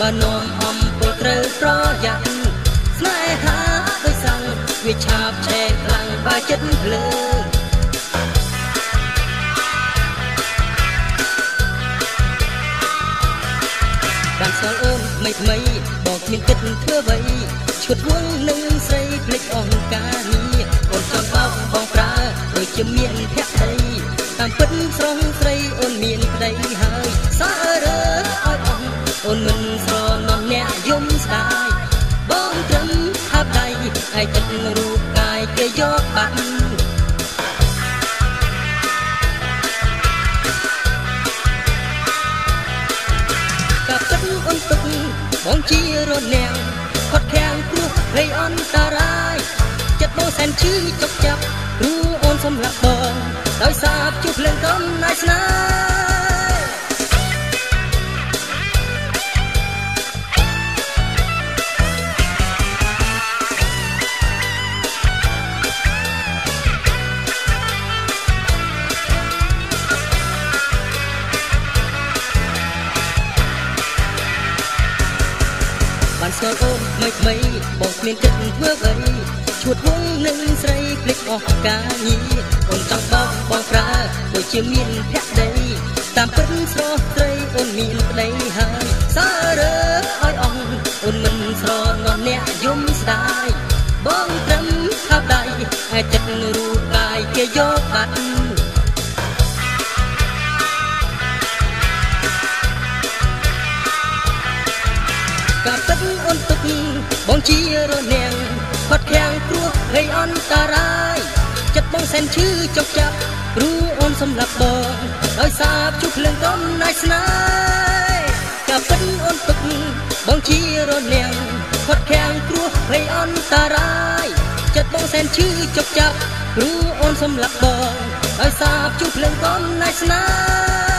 ก็น้อมอมปุเตอเพราะยังស្នេហាដោយសាំងវាឆាបឆេះខ្លាំងបើចិត្តភ្លើងបានស្គាល់អូនថ្មីបងគ្មានគិតធ្វើអ្វីឈួតវងនឹងស្រីភ្លេចអង្ការនេះអូនចង់បោកបងប្រើដូចជាមានភក្តីតាមពិតស្រងស្រីអូនមានក្តីហើយសាររើឲ្យអស់អូនមិនស្រណំអ្នកយំស្ដាយបងត្រឹមហាប់ដៃឯចិត្តរូបកាយគេយកបាត់កាប់ទឹកអូនទុកបងជារនាំងខត់ខាំងគ្រោះភ័យអន្តរាយចិត្តបងសែនឈឺចុកចាប់ព្រោះអូនសម្លាប់បងដោយសារជួបភ្លើងកំណាយស្នេហ៍បានស្គាល់អូនថ្មីបងគ្មានគិតធ្វើអ្វីឈួតវងនឹងស្រីភ្លេចអស់ការងារអូនចង់បងប្រើដូចជាមានភក្តីតាមពិតស្រស់ស្រីអូនមានក្តីហើយសាររើឲ្យអស់អូនមិនស្រណំអ្នកយំស្ដាយបងត្រឹមខាប់ដៃឯចិត្តរូបកាយគេយកបាត់កាប់ទឹកអូនទុកបងជារនាំងខត់ខាំងគ្រោះភ័យអន្តរាយចិត្តបងសែនឈឺចុកចាប់ព្រោះអូនសម្លាប់បងដោយសារជួបភ្លើងកំណាយស្នេហ៍កាប់ទឹកអូនទុកបងជារនាំងខត់ខាំងគ្រោះភ័យអន្តរាយចិត្តបងសែនឈឺចុកចាប់ព្រោះអូនសម្លាប់បងដោយសារជួបភ្លើងកំណាយស្នេហ៍